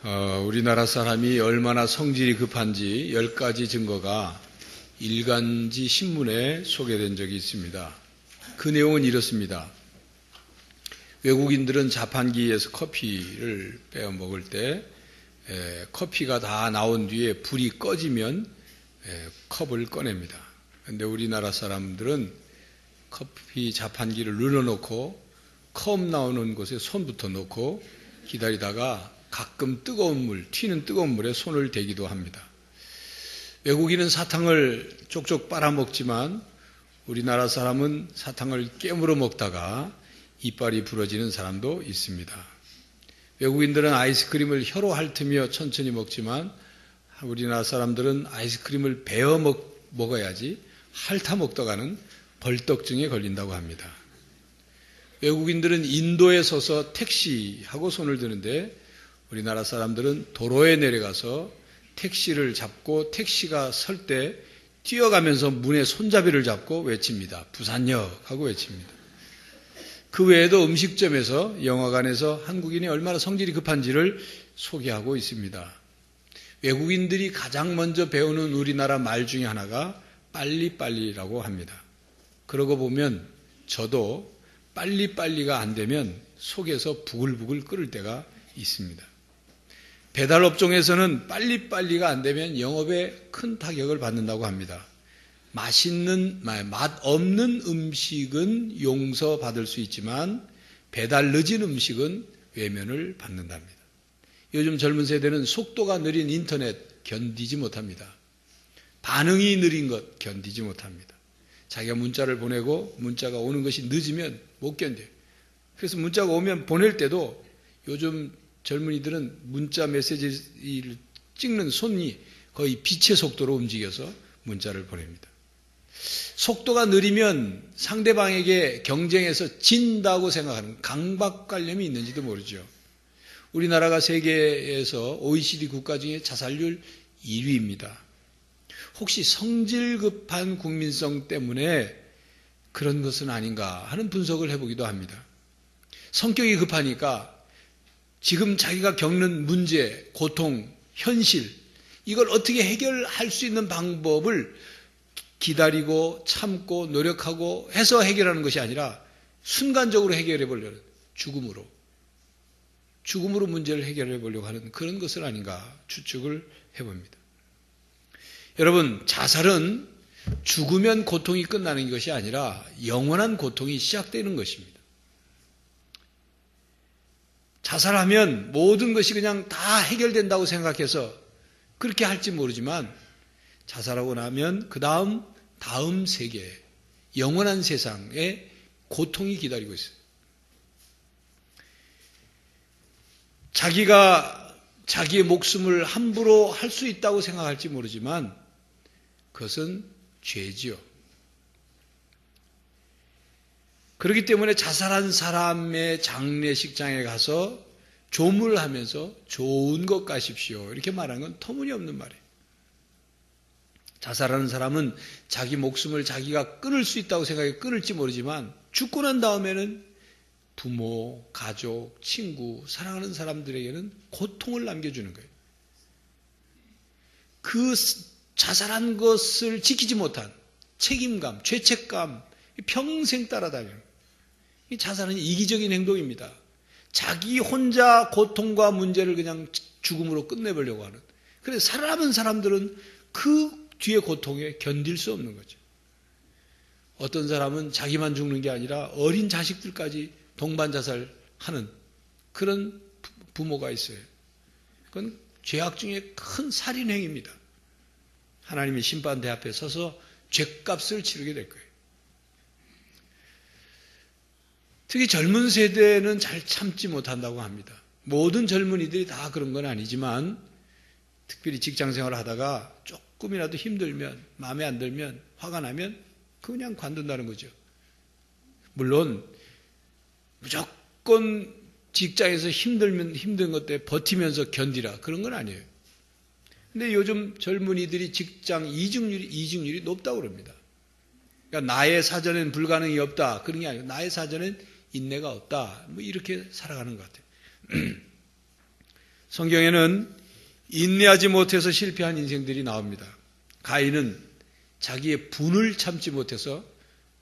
우리나라 사람이 얼마나 성질이 급한지 10가지 증거가 일간지 신문에 소개된 적이 있습니다. 그 내용은 이렇습니다. 외국인들은 자판기에서 커피를 빼어 먹을 때 커피가 다 나온 뒤에 불이 꺼지면 컵을 꺼냅니다. 그런데 우리나라 사람들은 커피 자판기를 눌러놓고 컵 나오는 곳에 손부터 놓고 기다리다가 가끔 튀는 뜨거운 물에 손을 대기도 합니다. 외국인은 사탕을 쪽쪽 빨아먹지만 우리나라 사람은 사탕을 깨물어 먹다가 이빨이 부러지는 사람도 있습니다. 외국인들은 아이스크림을 혀로 핥으며 천천히 먹지만 우리나라 사람들은 아이스크림을 베어 먹어야지 핥아 먹다가는 벌떡증에 걸린다고 합니다. 외국인들은 인도에 서서 택시하고 손을 드는데 우리나라 사람들은 도로에 내려가서 택시를 잡고 택시가 설 때 뛰어가면서 문의 손잡이를 잡고 외칩니다. 부산역 하고 외칩니다. 그 외에도 음식점에서 영화관에서 한국인이 얼마나 성질이 급한지를 소개하고 있습니다. 외국인들이 가장 먼저 배우는 우리나라 말 중에 하나가 빨리빨리라고 합니다. 그러고 보면 저도 빨리빨리가 안 되면 속에서 부글부글 끓을 때가 있습니다. 배달업종에서는 빨리빨리가 안 되면 영업에 큰 타격을 받는다고 합니다. 맛 없는 음식은 용서받을 수 있지만 배달 늦은 음식은 외면을 받는답니다. 요즘 젊은 세대는 속도가 느린 인터넷 견디지 못합니다. 반응이 느린 것 견디지 못합니다. 자기가 문자를 보내고 문자가 오는 것이 늦으면 못 견뎌요. 그래서 문자가 오면 보낼 때도 요즘 젊은이들은 문자 메시지를 찍는 손이 거의 빛의 속도로 움직여서 문자를 보냅니다. 속도가 느리면 상대방에게 경쟁에서 진다고 생각하는 강박관념이 있는지도 모르죠. 우리나라가 세계에서 OECD 국가 중에 자살률 1위입니다. 혹시 성질 급한 국민성 때문에 그런 것은 아닌가 하는 분석을 해보기도 합니다. 성격이 급하니까 지금 자기가 겪는 문제, 고통, 현실 이걸 어떻게 해결할 수 있는 방법을 기다리고 참고 노력하고 해서 해결하는 것이 아니라 순간적으로 해결해 보려는 죽음으로 문제를 해결해 보려고 하는 그런 것은 아닌가 추측을 해봅니다. 여러분, 자살은 죽으면 고통이 끝나는 것이 아니라 영원한 고통이 시작되는 것입니다. 자살하면 모든 것이 그냥 다 해결된다고 생각해서 그렇게 할지 모르지만 자살하고 나면 그 다음 세계, 영원한 세상에 고통이 기다리고 있어요. 자기가 자기의 목숨을 함부로 할 수 있다고 생각할지 모르지만 그것은 죄지요. 그렇기 때문에 자살한 사람의 장례식장에 가서 조물하면서 좋은 것 가십시오. 이렇게 말하는 건 터무니없는 말이에요. 자살하는 사람은 자기 목숨을 자기가 끊을 수 있다고 생각해 끊을지 모르지만 죽고 난 다음에는 부모, 가족, 친구, 사랑하는 사람들에게는 고통을 남겨주는 거예요. 그 자살한 것을 지키지 못한 책임감, 죄책감, 평생 따라다니는 거예요. 이 자살은 이기적인 행동입니다. 자기 혼자 고통과 문제를 그냥 죽음으로 끝내보려고 하는. 그래서 살아남은 사람들은 그 뒤에 고통에 견딜 수 없는 거죠. 어떤 사람은 자기만 죽는 게 아니라 어린 자식들까지 동반 자살하는 그런 부모가 있어요. 그건 죄악 중에 큰 살인행위입니다. 하나님의 심판대 앞에 서서 죄값을 치르게 될 거예요. 특히 젊은 세대는 잘 참지 못한다고 합니다. 모든 젊은이들이 다 그런 건 아니지만 특별히 직장생활을 하다가 조금이라도 힘들면 마음에 안 들면 화가 나면 그냥 관둔다는 거죠. 물론 무조건 직장에서 힘든 것 때문에 버티면서 견디라 그런 건 아니에요. 근데 요즘 젊은이들이 직장 이직률이 높다고 그럽니다. 그러니까 나의 사전엔 불가능이 없다 그런 게 아니고 나의 사전엔 인내가 없다 뭐 이렇게 살아가는 것 같아요. 성경에는 인내하지 못해서 실패한 인생들이 나옵니다. 가인은 자기의 분을 참지 못해서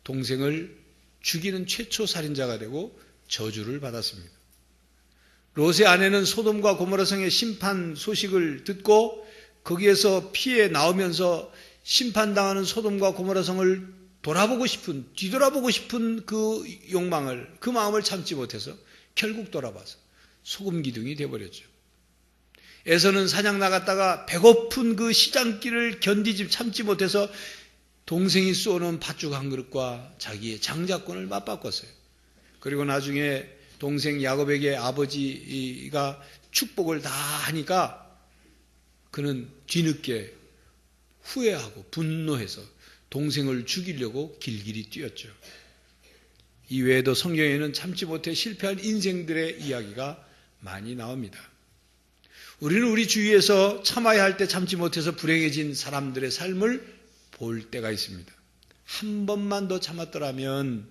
동생을 죽이는 최초 살인자가 되고 저주를 받았습니다. 롯의 아내는 소돔과 고모라 성의 심판 소식을 듣고 거기에서 피해 나오면서 심판당하는 소돔과 고모라 성을 뒤돌아보고 싶은 그 욕망을, 그 마음을 참지 못해서 결국 돌아봐서 소금 기둥이 되어버렸죠. 에서는 사냥 나갔다가 배고픈 그 시장길을 참지 못해서 동생이 쏘는 팥죽 한 그릇과 자기의 장자권을 맞바꿨어요. 그리고 나중에 동생 야곱에게 아버지가 축복을 다 하니까 그는 뒤늦게 후회하고 분노해서 동생을 죽이려고 길길이 뛰었죠. 이 외에도 성경에는 참지 못해 실패한 인생들의 이야기가 많이 나옵니다. 우리는 우리 주위에서 참아야 할 때 참지 못해서 불행해진 사람들의 삶을 볼 때가 있습니다. 한 번만 더 참았더라면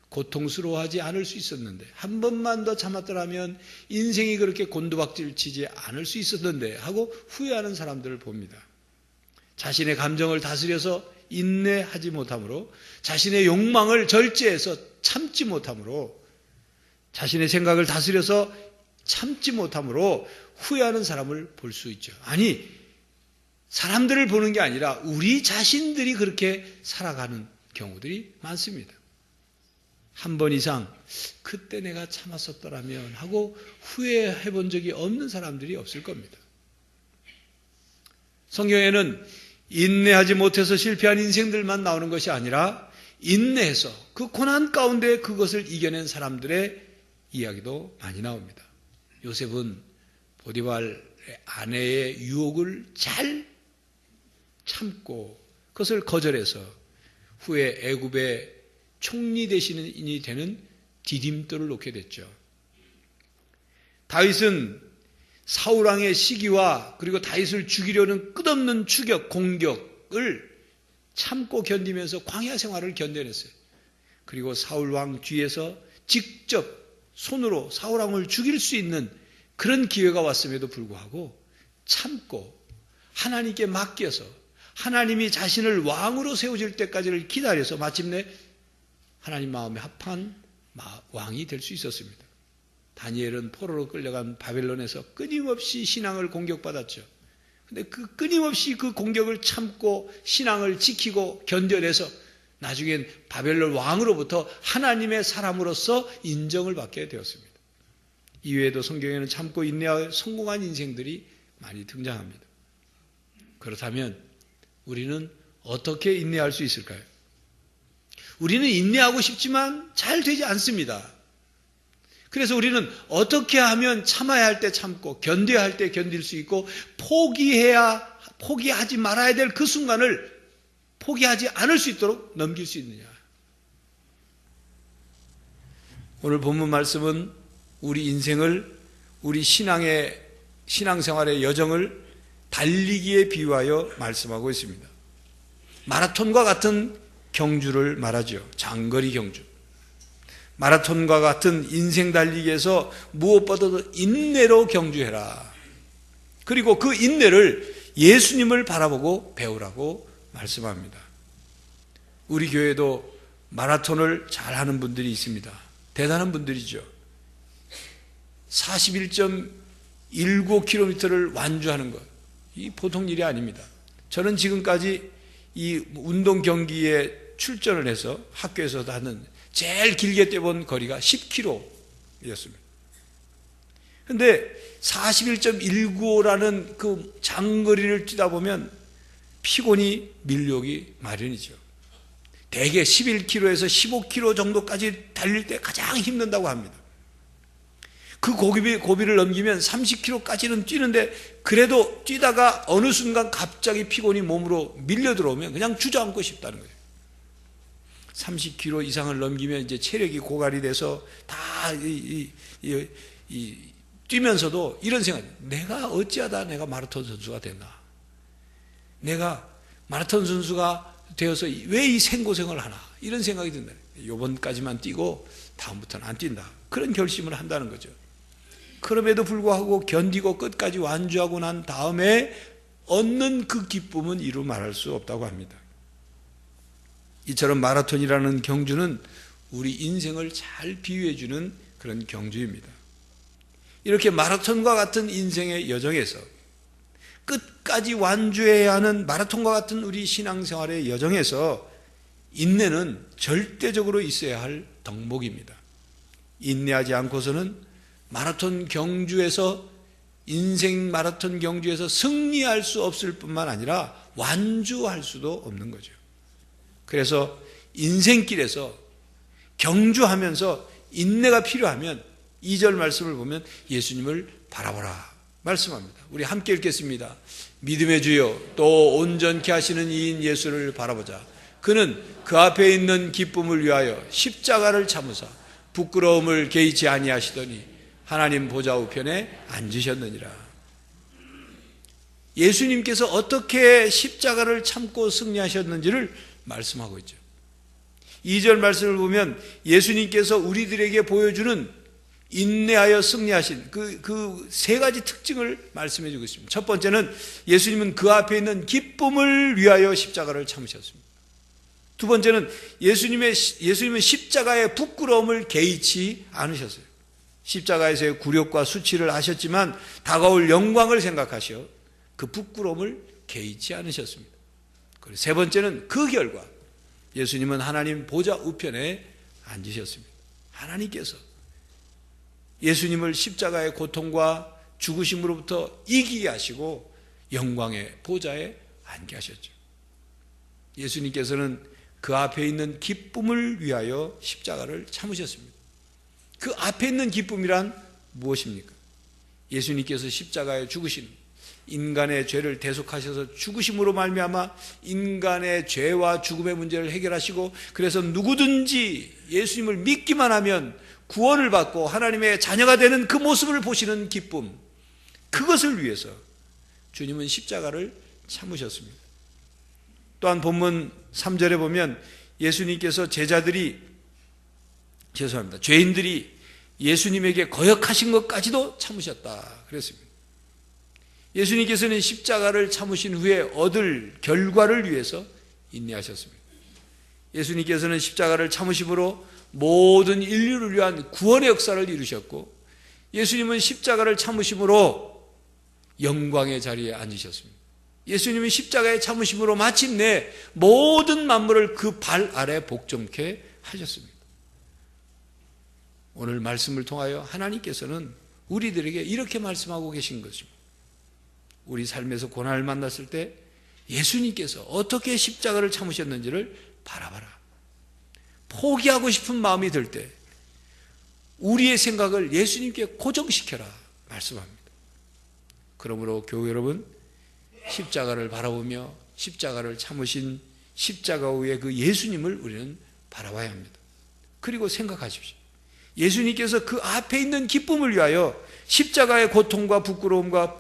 고통스러워하지 않을 수 있었는데, 한 번만 더 참았더라면 인생이 그렇게 곤두박질 치지 않을 수 있었는데 하고 후회하는 사람들을 봅니다. 자신의 감정을 다스려서 인내하지 못함으로, 자신의 욕망을 절제해서 참지 못함으로, 자신의 생각을 다스려서 참지 못함으로 후회하는 사람을 볼 수 있죠. 아니, 사람들을 보는 게 아니라 우리 자신들이 그렇게 살아가는 경우들이 많습니다. 한 번 이상 그때 내가 참았었더라면 하고 후회해 본 적이 없는 사람들이 없을 겁니다. 성경에는 인내하지 못해서 실패한 인생들만 나오는 것이 아니라 인내해서 그 고난 가운데 그것을 이겨낸 사람들의 이야기도 많이 나옵니다. 요셉은 보디발의 아내의 유혹을 잘 참고 그것을 거절해서 후에 애굽의 총리 대신이 되는 디딤돌을 놓게 됐죠. 다윗은 사울왕의 시기와 그리고 다윗을 죽이려는 끝없는 추격, 공격을 참고 견디면서 광야 생활을 견뎌냈어요. 그리고 사울왕 뒤에서 직접 손으로 사울왕을 죽일 수 있는 그런 기회가 왔음에도 불구하고 참고 하나님께 맡겨서 하나님이 자신을 왕으로 세우실 때까지를 기다려서 마침내 하나님 마음에 합한 왕이 될 수 있었습니다. 다니엘은 포로로 끌려간 바벨론에서 끊임없이 신앙을 공격받았죠. 근데 그 끊임없이 그 공격을 참고 신앙을 지키고 견뎌내서 나중엔 바벨론 왕으로부터 하나님의 사람으로서 인정을 받게 되었습니다. 이외에도 성경에는 참고 인내하여 성공한 인생들이 많이 등장합니다. 그렇다면 우리는 어떻게 인내할 수 있을까요? 우리는 인내하고 싶지만 잘 되지 않습니다. 그래서 우리는 어떻게 하면 참아야 할 때 참고 견뎌야 할 때 견딜 수 있고 포기하지 말아야 될 그 순간을 포기하지 않을 수 있도록 넘길 수 있느냐. 오늘 본문 말씀은 우리 인생을, 우리 신앙생활의 여정을 달리기에 비유하여 말씀하고 있습니다. 마라톤과 같은 경주를 말하죠. 장거리 경주. 마라톤과 같은 인생 달리기에서 무엇보다도 인내로 경주해라. 그리고 그 인내를 예수님을 바라보고 배우라고 말씀합니다. 우리 교회도 마라톤을 잘하는 분들이 있습니다. 대단한 분들이죠. 41.19km를 완주하는 것, 이 보통 일이 아닙니다. 저는 지금까지 이 운동 경기에 출전을 해서 학교에서도 하는 제일 길게 뛰어본 거리가 10km였습니다. 그런데 41.195라는 그 장거리를 뛰다 보면 피곤이 밀려오기 마련이죠. 대개 11km에서 15km 정도까지 달릴 때 가장 힘든다고 합니다. 그 고비를 넘기면 30km까지는 뛰는데 그래도 뛰다가 어느 순간 갑자기 피곤이 몸으로 밀려 들어오면 그냥 주저앉고 싶다는 거예요. 30km 이상을 넘기면 이제 체력이 고갈이 돼서 다 뛰면서도 이런 생각, 내가 어찌하다 내가 마라톤 선수가 됐나? 내가 마라톤 선수가 되어서 왜 이 생고생을 하나? 이런 생각이 든다. 이번까지만 뛰고 다음부터는 안 뛴다. 그런 결심을 한다는 거죠. 그럼에도 불구하고 견디고 끝까지 완주하고 난 다음에 얻는 그 기쁨은 이루 말할 수 없다고 합니다. 이처럼 마라톤이라는 경주는 우리 인생을 잘 비유해주는 그런 경주입니다. 이렇게 마라톤과 같은 인생의 여정에서 끝까지 완주해야 하는 마라톤과 같은 우리 신앙생활의 여정에서 인내는 절대적으로 있어야 할 덕목입니다. 인내하지 않고서는 마라톤 경주에서 인생 마라톤 경주에서 승리할 수 없을 뿐만 아니라 완주할 수도 없는 거죠. 그래서 인생길에서 경주하면서 인내가 필요하면 2절 말씀을 보면 예수님을 바라보라 말씀합니다. 우리 함께 읽겠습니다. 믿음의 주여 또 온전케 하시는 이인 예수를 바라보자. 그는 그 앞에 있는 기쁨을 위하여 십자가를 참으사 부끄러움을 개의치 아니하시더니 하나님 보좌 우편에 앉으셨느니라. 예수님께서 어떻게 십자가를 참고 승리하셨는지를 말씀하고 있죠. 2절 말씀을 보면 예수님께서 우리들에게 보여주는 인내하여 승리하신 그 세 가지 특징을 말씀해 주고 있습니다. 첫 번째는 예수님은 그 앞에 있는 기쁨을 위하여 십자가를 참으셨습니다. 두 번째는 예수님은 십자가의 부끄러움을 개의치 않으셨어요. 십자가에서의 굴욕과 수치를 아셨지만 다가올 영광을 생각하셔 그 부끄러움을 개의치 않으셨습니다. 그리고 세 번째는 그 결과 예수님은 하나님 보좌 우편에 앉으셨습니다. 하나님께서 예수님을 십자가의 고통과 죽으심으로부터 이기게 하시고 영광의 보좌에 앉게 하셨죠. 예수님께서는 그 앞에 있는 기쁨을 위하여 십자가를 참으셨습니다. 그 앞에 있는 기쁨이란 무엇입니까? 예수님께서 십자가에 죽으시는 인간의 죄를 대속하셔서 죽으심으로 말미암아 인간의 죄와 죽음의 문제를 해결하시고 그래서 누구든지 예수님을 믿기만 하면 구원을 받고 하나님의 자녀가 되는 그 모습을 보시는 기쁨, 그것을 위해서 주님은 십자가를 참으셨습니다. 또한 본문 3절에 보면 예수님께서 죄인들이 예수님에게 거역하신 것까지도 참으셨다 그랬습니다. 예수님께서는 십자가를 참으신 후에 얻을 결과를 위해서 인내하셨습니다. 예수님께서는 십자가를 참으심으로 모든 인류를 위한 구원의 역사를 이루셨고 예수님은 십자가를 참으심으로 영광의 자리에 앉으셨습니다. 예수님은 십자가의 참으심으로 마침내 모든 만물을 그 발 아래 복종케 하셨습니다. 오늘 말씀을 통하여 하나님께서는 우리들에게 이렇게 말씀하고 계신 것입니다. 우리 삶에서 고난을 만났을 때 예수님께서 어떻게 십자가를 참으셨는지를 바라봐라. 포기하고 싶은 마음이 들 때 우리의 생각을 예수님께 고정시켜라 말씀합니다. 그러므로 교회 여러분, 십자가를 바라보며 십자가를 참으신 십자가 위에 그 예수님을 우리는 바라봐야 합니다. 그리고 생각하십시오. 예수님께서 그 앞에 있는 기쁨을 위하여 십자가의 고통과 부끄러움과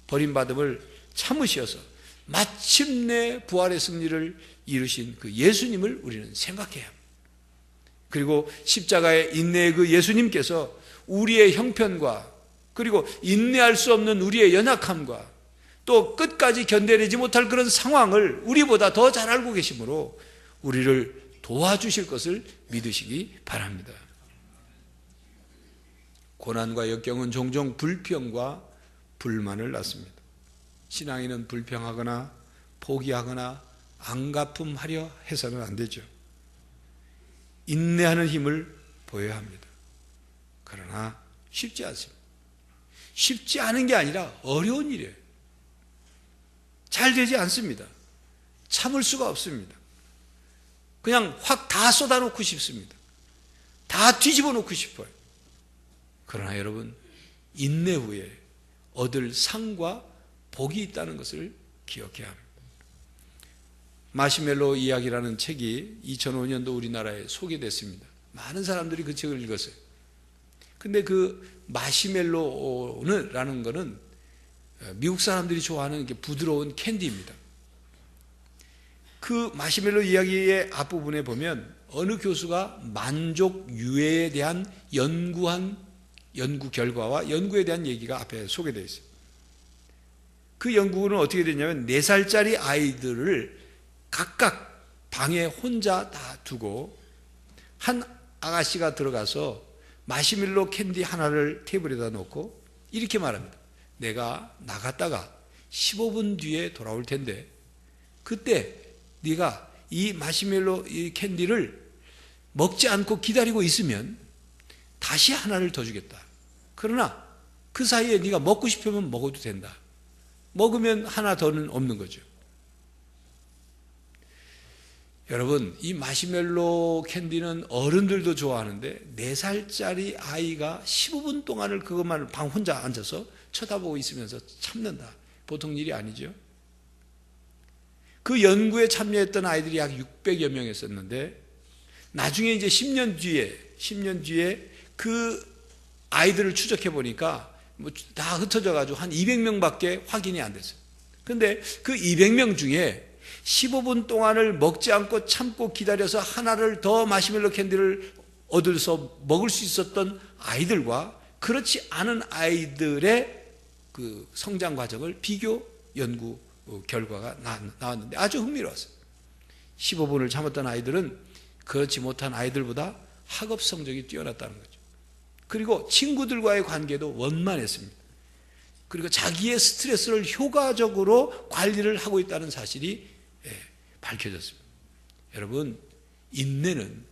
버림받음을 참으셔서 마침내 부활의 승리를 이루신 그 예수님을 우리는 생각해야 합니다. 그리고 십자가의 인내의 그 예수님께서 우리의 형편과 그리고 인내할 수 없는 우리의 연약함과 또 끝까지 견뎌내지 못할 그런 상황을 우리보다 더 잘 알고 계시므로 우리를 도와주실 것을 믿으시기 바랍니다. 고난과 역경은 종종 불평과 불만을 낳습니다. 신앙인은 불평하거나 포기하거나 안갚음하려 해서는 안 되죠. 인내하는 힘을 보여야 합니다. 그러나 쉽지 않습니다. 쉽지 않은 게 아니라 어려운 일이에요. 잘 되지 않습니다. 참을 수가 없습니다. 그냥 확 다 쏟아놓고 싶습니다. 다 뒤집어 놓고 싶어요. 그러나 여러분, 인내 후에 얻을 상과 복이 있다는 것을 기억해야 합니다. 마시멜로 이야기라는 책이 2005년도 우리나라에 소개됐습니다. 많은 사람들이 그 책을 읽었어요. 근데 그 마시멜로라는 거는 미국 사람들이 좋아하는 부드러운 캔디입니다. 그 마시멜로 이야기의 앞부분에 보면 어느 교수가 만족 유해에 대한 연구한 연구 결과와 연구에 대한 얘기가 앞에 소개되어 있어요. 그 연구는 어떻게 됐냐면 4살짜리 아이들을 각각 방에 혼자 다 두고 한 아가씨가 들어가서 마시멜로 캔디 하나를 테이블에다 놓고 이렇게 말합니다. 내가 나갔다가 15분 뒤에 돌아올 텐데 그때 네가 이 마시멜로 이 캔디를 먹지 않고 기다리고 있으면 다시 하나를 더 주겠다. 그러나 그 사이에 네가 먹고 싶으면 먹어도 된다. 먹으면 하나 더는 없는 거죠. 여러분, 이 마시멜로 캔디는 어른들도 좋아하는데 4살짜리 아이가 15분 동안을 그것만 방 혼자 앉아서 쳐다보고 있으면서 참는다. 보통 일이 아니죠. 그 연구에 참여했던 아이들이 약 600여 명이었었는데 나중에 이제 10년 뒤에 그 아이들을 추적해 보니까 뭐 다 흩어져 가지고 한 200명밖에 확인이 안 됐어요. 근데 그 200명 중에 15분 동안을 먹지 않고 참고 기다려서 하나를 더 마시멜로 캔디를 얻어서 먹을 수 있었던 아이들과 그렇지 않은 아이들의 그 성장 과정을 비교 연구 결과가 나왔는데 아주 흥미로웠어요. 15분을 참았던 아이들은 그렇지 못한 아이들보다 학업 성적이 뛰어났다는 거죠. 그리고 친구들과의 관계도 원만했습니다. 그리고 자기의 스트레스를 효과적으로 관리를 하고 있다는 사실이 밝혀졌습니다. 여러분, 인내는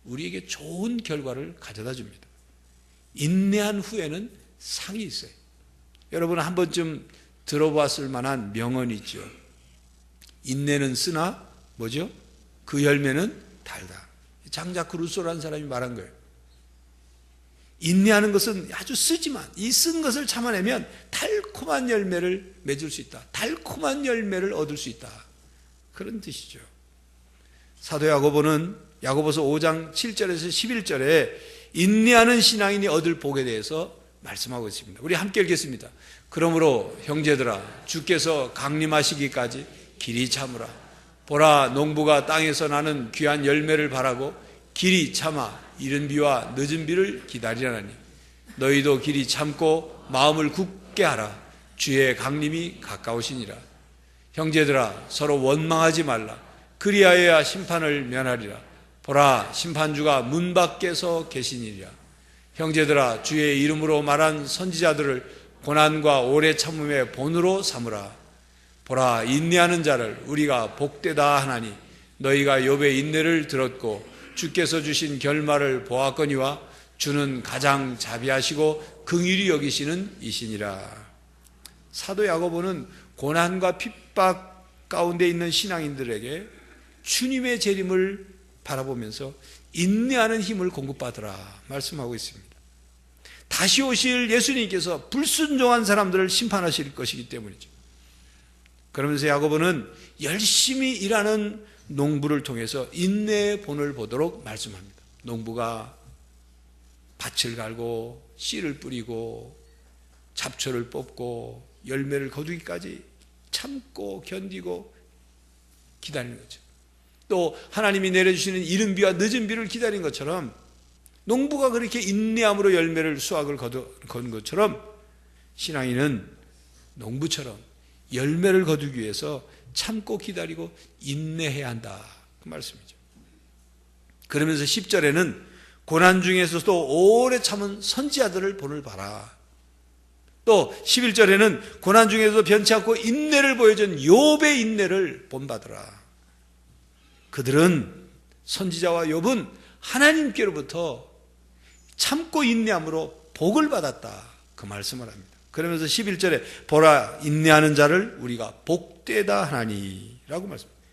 우리에게 좋은 결과를 가져다 줍니다. 인내한 후에는 상이 있어요. 여러분 한 번쯤 들어봤을 만한 명언이 있죠. 인내는 쓰나 뭐죠? 그 열매는 달다. 장자크 루소라는 사람이 말한 거예요. 인내하는 것은 아주 쓰지만 이 쓴 것을 참아내면 달콤한 열매를 맺을 수 있다. 달콤한 열매를 얻을 수 있다. 그런 뜻이죠. 사도 야고보는 야고보서 5장 7절에서 11절에 인내하는 신앙인이 얻을 복에 대해서 말씀하고 있습니다. 우리 함께 읽겠습니다. 그러므로 형제들아 주께서 강림하시기까지 길이 참으라. 보라 농부가 땅에서 나는 귀한 열매를 바라고 길이 참아 이른 비와 늦은 비를 기다리라니 너희도 길이 참고 마음을 굳게 하라. 주의 강림이 가까우시니라. 형제들아 서로 원망하지 말라. 그리하여야 심판을 면하리라. 보라 심판주가 문 밖에서 계시니라. 형제들아 주의 이름으로 말한 선지자들을 고난과 오래 참음의 본으로 삼으라. 보라 인내하는 자를 우리가 복되다 하나니 너희가 욥의 인내를 들었고 주께서 주신 결말을 보았거니와 주는 가장 자비하시고 긍휼히 여기시는 이시니라. 사도 야고보는 고난과 핍박 가운데 있는 신앙인들에게 주님의 재림을 바라보면서 인내하는 힘을 공급받으라 말씀하고 있습니다. 다시 오실 예수님께서 불순종한 사람들을 심판하실 것이기 때문이죠. 그러면서 야고보는 열심히 일하는 농부를 통해서 인내의 본을 보도록 말씀합니다. 농부가 밭을 갈고 씨를 뿌리고 잡초를 뽑고 열매를 거두기까지 참고 견디고 기다리는 거죠. 또 하나님이 내려주시는 이른 비와 늦은 비를 기다린 것처럼 농부가 그렇게 인내함으로 열매를 수확을 거둔 것처럼 신앙인은 농부처럼 열매를 거두기 위해서 참고 기다리고 인내해야 한다 그 말씀이죠. 그러면서 10절에는 고난 중에서도 오래 참은 선지자들을 본을 봐라. 또 11절에는 고난 중에서도 변치 않고 인내를 보여준 욥의 인내를 본받으라. 그들은 선지자와 욥은 하나님께로부터 참고 인내함으로 복을 받았다 그 말씀을 합니다. 그러면서 11절에 보라 인내하는 자를 우리가 복되다 하나니 라고 말씀합니다.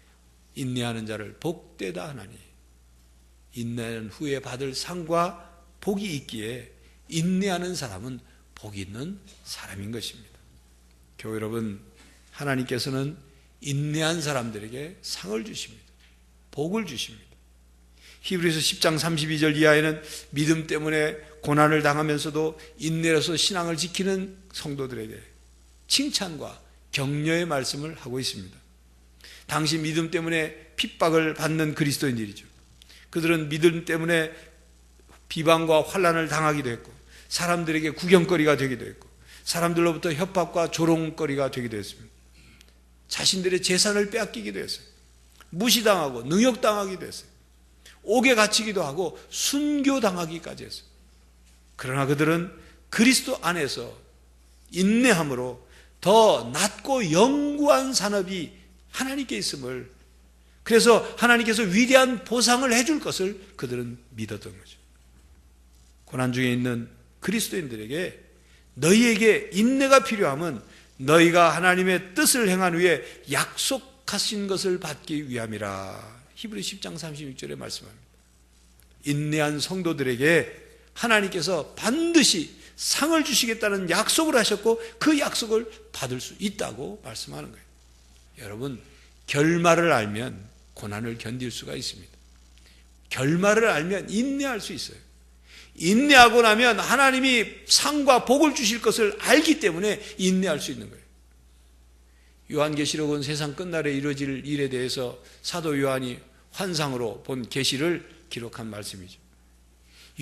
인내하는 자를 복되다 하나니. 인내한 후에 받을 상과 복이 있기에 인내하는 사람은 복이 있는 사람인 것입니다. 교회 여러분, 하나님께서는 인내한 사람들에게 상을 주십니다. 복을 주십니다. 히브리서 10장 32절 이하에는 믿음 때문에 고난을 당하면서도 인내로서 신앙을 지키는 성도들에게 칭찬과 격려의 말씀을 하고 있습니다. 당시 믿음 때문에 핍박을 받는 그리스도인들이죠. 그들은 믿음 때문에 비방과 환난을 당하기도 했고 사람들에게 구경거리가 되기도 했고 사람들로부터 협박과 조롱거리가 되기도 했습니다. 자신들의 재산을 빼앗기기도 했어요. 무시당하고 능욕당하기도 했어요. 옥에 갇히기도 하고 순교당하기까지 했어요. 그러나 그들은 그리스도 안에서 인내함으로 더 낮고 영구한 산업이 하나님께 있음을, 그래서 하나님께서 위대한 보상을 해줄 것을 그들은 믿었던 거죠. 고난 중에 있는 그리스도인들에게 너희에게 인내가 필요함은 너희가 하나님의 뜻을 행한 후에 약속하신 것을 받기 위함이라. 히브리 10장 36절에 말씀합니다. 인내한 성도들에게 하나님께서 반드시 상을 주시겠다는 약속을 하셨고 그 약속을 받을 수 있다고 말씀하는 거예요. 여러분, 결말을 알면 고난을 견딜 수가 있습니다. 결말을 알면 인내할 수 있어요. 인내하고 나면 하나님이 상과 복을 주실 것을 알기 때문에 인내할 수 있는 거예요. 요한계시록은 세상 끝날에 이루어질 일에 대해서 사도 요한이 환상으로 본 계시를 기록한 말씀이죠.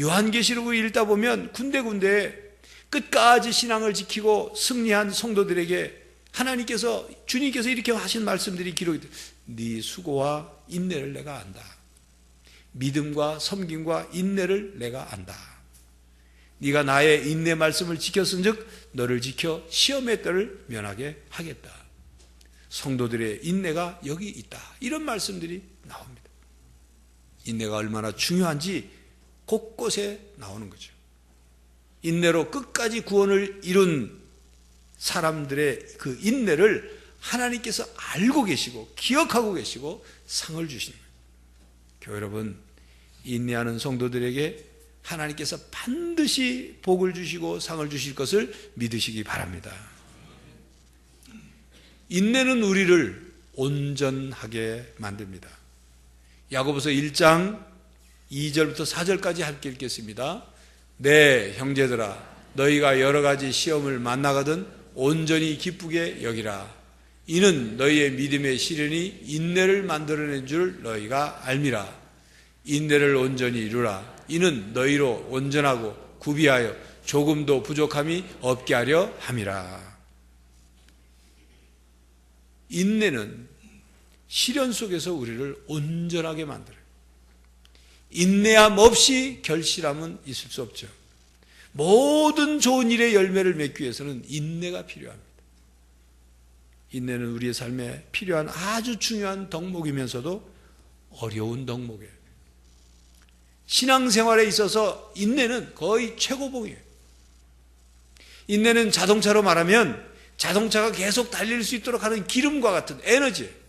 요한계시록을 읽다 보면 군데군데 끝까지 신앙을 지키고 승리한 성도들에게 하나님께서, 주님께서 이렇게 하신 말씀들이 기록이 돼요. 네 수고와 인내를 내가 안다. 믿음과 섬김과 인내를 내가 안다. 네가 나의 인내 말씀을 지켰은즉 너를 지켜 시험의 때를 면하게 하겠다. 성도들의 인내가 여기 있다. 이런 말씀들이 나옵니다. 인내가 얼마나 중요한지 곳곳에 나오는 거죠. 인내로 끝까지 구원을 이룬 사람들의 그 인내를 하나님께서 알고 계시고 기억하고 계시고 상을 주시는 거예요. 교회 여러분, 인내하는 성도들에게 하나님께서 반드시 복을 주시고 상을 주실 것을 믿으시기 바랍니다. 인내는 우리를 온전하게 만듭니다. 야고보서 1장 2절부터 4절까지 함께 읽겠습니다. 네, 형제들아, 너희가 여러 가지 시험을 만나거든 온전히 기쁘게 여기라. 이는 너희의 믿음의 시련이 인내를 만들어낸 줄 너희가 알미라. 인내를 온전히 이루라. 이는 너희로 온전하고 구비하여 조금도 부족함이 없게 하려 함이라. 인내는 시련 속에서 우리를 온전하게 만들어요. 인내함 없이 결실함은 있을 수 없죠. 모든 좋은 일의 열매를 맺기 위해서는 인내가 필요합니다. 인내는 우리의 삶에 필요한 아주 중요한 덕목이면서도 어려운 덕목이에요. 신앙생활에 있어서 인내는 거의 최고봉이에요. 인내는 자동차로 말하면 자동차가 계속 달릴 수 있도록 하는 기름과 같은 에너지예요.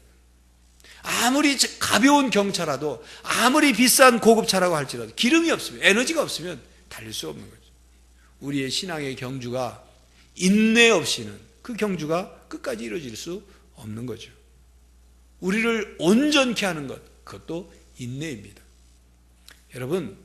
아무리 가벼운 경차라도, 아무리 비싼 고급차라고 할지라도 기름이 없으면, 에너지가 없으면 달릴 수 없는 거죠. 우리의 신앙의 경주가 인내 없이는 그 경주가 끝까지 이루어질 수 없는 거죠. 우리를 온전케 하는 것, 그것도 인내입니다. 여러분,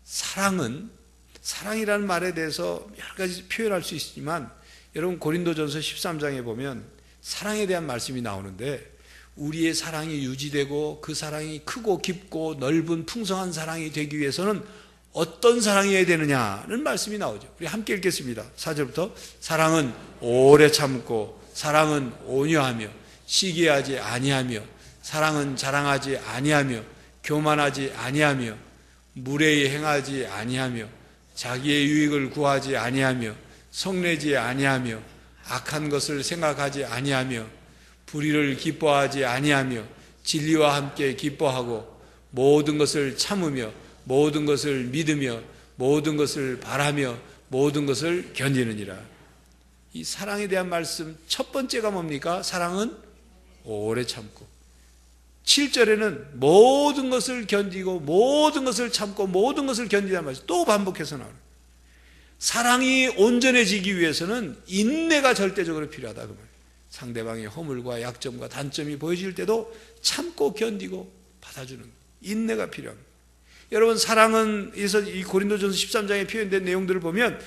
사랑이라는 말에 대해서 여러 가지 표현할 수 있지만, 여러분 고린도전서 13장에 보면 사랑에 대한 말씀이 나오는데, 우리의 사랑이 유지되고 그 사랑이 크고 깊고 넓은 풍성한 사랑이 되기 위해서는 어떤 사랑이어야 되느냐는 말씀이 나오죠. 우리 함께 읽겠습니다. 4절부터. 사랑은 오래 참고, 사랑은 온유하며, 시기하지 아니하며, 사랑은 자랑하지 아니하며, 교만하지 아니하며, 무례히 행하지 아니하며, 자기의 유익을 구하지 아니하며, 성내지 아니하며, 악한 것을 생각하지 아니하며, 불의를 기뻐하지 아니하며, 진리와 함께 기뻐하고, 모든 것을 참으며, 모든 것을 믿으며, 모든 것을 바라며, 모든 것을 견디느니라. 이 사랑에 대한 말씀 첫 번째가 뭡니까? 사랑은 오래 참고. 7절에는 모든 것을 견디고, 모든 것을 참고, 모든 것을 견디다는 말씀 또 반복해서 나와요. 사랑이 온전해지기 위해서는 인내가 절대적으로 필요하다 그 말이에요. 상대방의 허물과 약점과 단점이 보여질 때도 참고 견디고 받아주는 인내가 필요합니다. 여러분, 사랑은 이 고린도전서 13장에 표현된 내용들을 보면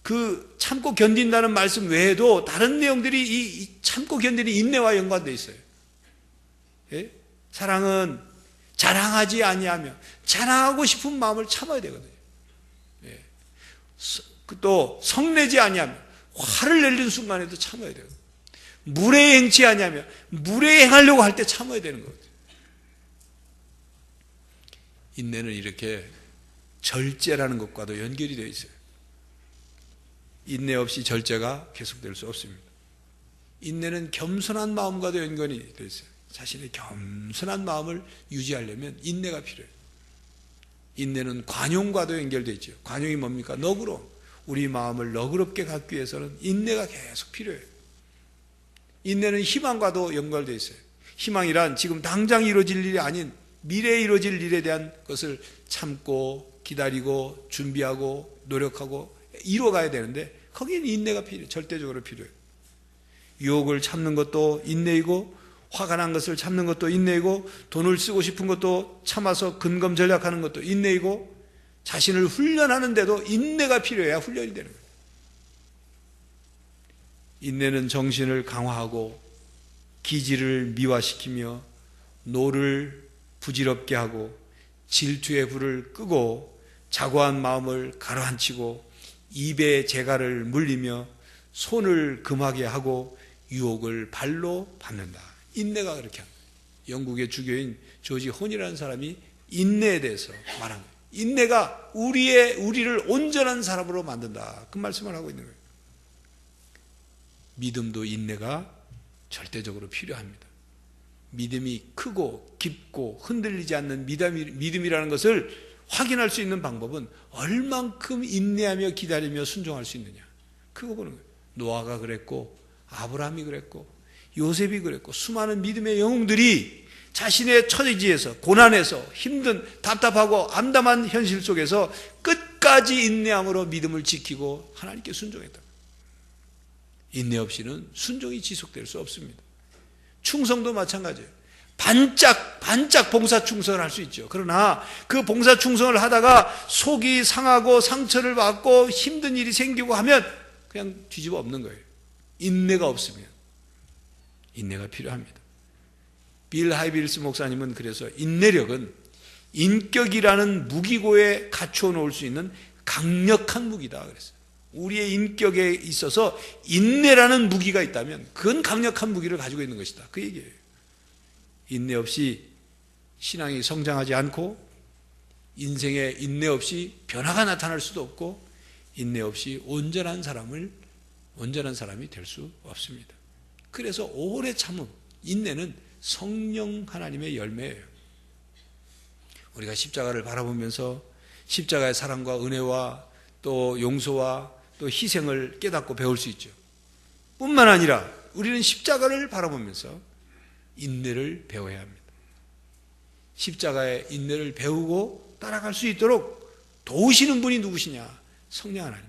그 참고 견딘다는 말씀 외에도 다른 내용들이 이 참고 견디는 인내와 연관되어 있어요. 예? 사랑은 자랑하지 아니하며, 자랑하고 싶은 마음을 참아야 되거든요. 예. 또 성내지 아니하며 화를 내리는 순간에도 참아야 돼요. 물에 행치 아니하며 물에 행하려고 할 때 참아야 되는 거거든요. 인내는 이렇게 절제라는 것과도 연결이 되어 있어요. 인내 없이 절제가 계속될 수 없습니다. 인내는 겸손한 마음과도 연관이 되어 있어요. 자신의 겸손한 마음을 유지하려면 인내가 필요해요. 인내는 관용과도 연결되어 있죠. 관용이 뭡니까? 너그러움. 우리 마음을 너그럽게 갖기 위해서는 인내가 계속 필요해요. 인내는 희망과도 연결되어 있어요. 희망이란 지금 당장 이루어질 일이 아닌 미래에 이루어질 일에 대한 것을 참고 기다리고 준비하고 노력하고 이뤄가야 되는데 거기는 인내가 필요해요. 절대적으로 필요해요. 유혹을 참는 것도 인내이고 화가 난 것을 참는 것도 인내이고 돈을 쓰고 싶은 것도 참아서 근검전략하는 것도 인내이고 자신을 훈련하는데도 인내가 필요해야 훈련이 되는 거예요. 인내는 정신을 강화하고 기지를 미화시키며 노를 부질없게 하고 질투의 불을 끄고 자고한 마음을 가라앉히고 입의 재갈을 물리며 손을 금하게 하고 유혹을 발로 밟는다. 인내가 그렇게 합니다. 영국의 주교인 조지 혼이라는 사람이 인내에 대해서 말한 거예요. 인내가 우리를 온전한 사람으로 만든다. 그 말씀을 하고 있는 거예요. 믿음도 인내가 절대적으로 필요합니다. 믿음이 크고 깊고 흔들리지 않는 믿음이라는 것을 확인할 수 있는 방법은 얼만큼 인내하며 기다리며 순종할 수 있느냐. 그거 보는 거예요. 노아가 그랬고 아브라함이 그랬고 요셉이 그랬고 수많은 믿음의 영웅들이 자신의 처지에서 고난에서 힘든 답답하고 암담한 현실 속에서 끝까지 인내함으로 믿음을 지키고 하나님께 순종했다. 인내 없이는 순종이 지속될 수 없습니다. 충성도 마찬가지예요. 반짝 봉사 충성을 할 수 있죠. 그러나 그 봉사 충성을 하다가 속이 상하고 상처를 받고 힘든 일이 생기고 하면 그냥 뒤집어 엎는 거예요. 인내가 없으면. 인내가 필요합니다. 빌 하이빌스 목사님은 그래서 인내력은 인격이라는 무기고에 갖추어 놓을 수 있는 강력한 무기다 그랬어요. 우리의 인격에 있어서 인내라는 무기가 있다면 그건 강력한 무기를 가지고 있는 것이다. 그 얘기예요. 인내 없이 신앙이 성장하지 않고 인생에 인내 없이 변화가 나타날 수도 없고 인내 없이 온전한 사람이 될 수 없습니다. 그래서 오래 참음, 인내는 성령 하나님의 열매예요. 우리가 십자가를 바라보면서 십자가의 사랑과 은혜와 또 용서와 또 희생을 깨닫고 배울 수 있죠. 뿐만 아니라 우리는 십자가를 바라보면서 인내를 배워야 합니다. 십자가의 인내를 배우고 따라갈 수 있도록 도우시는 분이 누구시냐? 성령 하나님.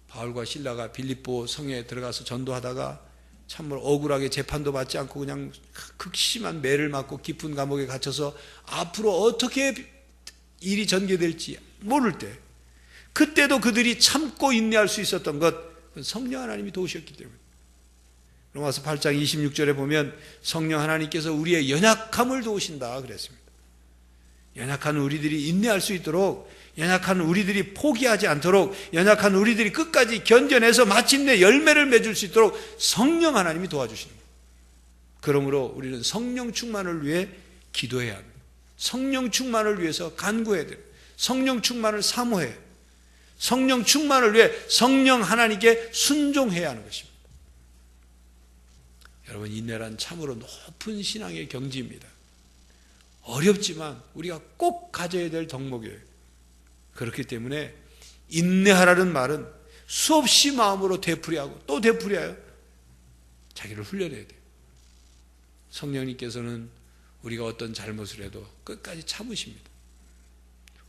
바울과 실라가 빌립보 성에 들어가서 전도하다가 참으로 억울하게 재판도 받지 않고 그냥 극심한 매를 맞고 깊은 감옥에 갇혀서 앞으로 어떻게 일이 전개될지 모를 때 그때도 그들이 참고 인내할 수 있었던 것 성령 하나님이 도우셨기 때문에 로마서 8장 26절에 보면 성령 하나님께서 우리의 연약함을 도우신다 그랬습니다. 연약한 우리들이 인내할 수 있도록 연약한 우리들이 포기하지 않도록 연약한 우리들이 끝까지 견뎌내서 마침내 열매를 맺을 수 있도록 성령 하나님이 도와주시는 거예요. 그러므로 우리는 성령 충만을 위해 기도해야 합니다. 성령 충만을 위해서 간구해야 돼요. 성령 충만을 사모해야 해요. 성령 충만을 위해 성령 하나님께 순종해야 하는 것입니다. 여러분 인내란 참으로 높은 신앙의 경지입니다. 어렵지만 우리가 꼭 가져야 될 덕목이에요. 그렇기 때문에 인내하라는 말은 수없이 마음으로 되풀이하고 또 되풀이하여 자기를 훈련해야 돼요. 성령님께서는 우리가 어떤 잘못을 해도 끝까지 참으십니다.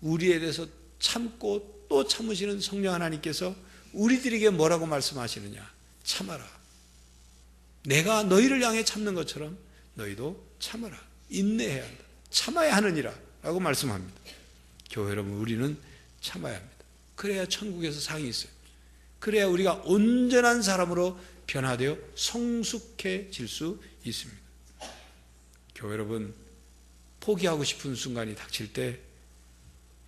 우리에 대해서 참고 또 참으시는 성령 하나님께서 우리들에게 뭐라고 말씀하시느냐? 참아라. 내가 너희를 향해 참는 것처럼 너희도 참아라. 인내해야 한다. 참아야 하느니라 라고 말씀합니다. 교회 여러분, 우리는 참아야 합니다. 그래야 천국에서 상이 있어요. 그래야 우리가 온전한 사람으로 변화되어 성숙해질 수 있습니다. 교회 여러분, 포기하고 싶은 순간이 닥칠 때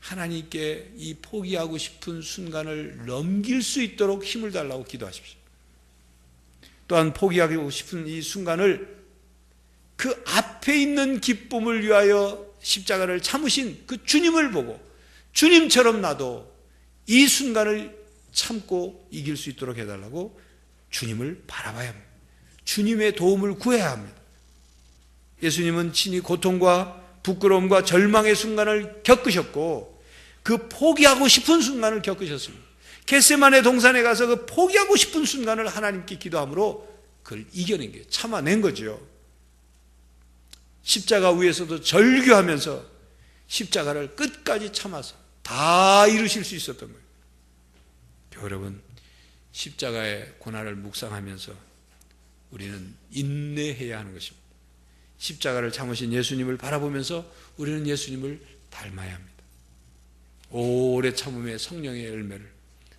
하나님께 이 포기하고 싶은 순간을 넘길 수 있도록 힘을 달라고 기도하십시오. 또한 포기하고 싶은 이 순간을 그 앞에 있는 기쁨을 위하여 십자가를 참으신 그 주님을 보고 주님처럼 나도 이 순간을 참고 이길 수 있도록 해달라고 주님을 바라봐야 합니다. 주님의 도움을 구해야 합니다. 예수님은 친히 고통과 부끄러움과 절망의 순간을 겪으셨고 그 포기하고 싶은 순간을 겪으셨습니다. 겟세마네 동산에 가서 그 포기하고 싶은 순간을 하나님께 기도함으로 그걸 이겨낸 게 참아낸 거죠. 십자가 위에서도 절규하면서 십자가를 끝까지 참아서 다 이루실 수 있었던 거예요. 여러분, 십자가의 고난을 묵상하면서 우리는 인내해야 하는 것입니다. 십자가를 참으신 예수님을 바라보면서 우리는 예수님을 닮아야 합니다. 오래 참음의 성령의 열매를,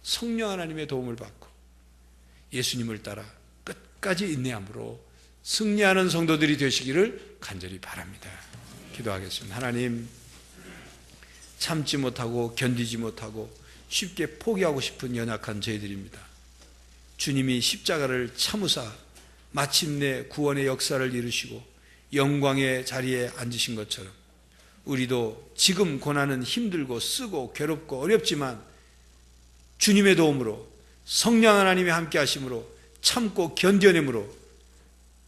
성령 하나님의 도움을 받고 예수님을 따라 끝까지 인내함으로 승리하는 성도들이 되시기를 간절히 바랍니다. 기도하겠습니다. 하나님, 참지 못하고 견디지 못하고 쉽게 포기하고 싶은 연약한 저희들입니다. 주님이 십자가를 참으사 마침내 구원의 역사를 이루시고 영광의 자리에 앉으신 것처럼 우리도 지금 고난은 힘들고 쓰고 괴롭고 어렵지만 주님의 도움으로 성령 하나님의 함께 하심으로 참고 견뎌냄으로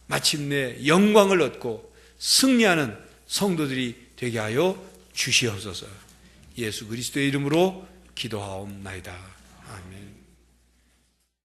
마침내 영광을 얻고 승리하는 성도들이 되게 하여 주시옵소서. 예수 그리스도의 이름으로 기도하옵나이다. 아멘.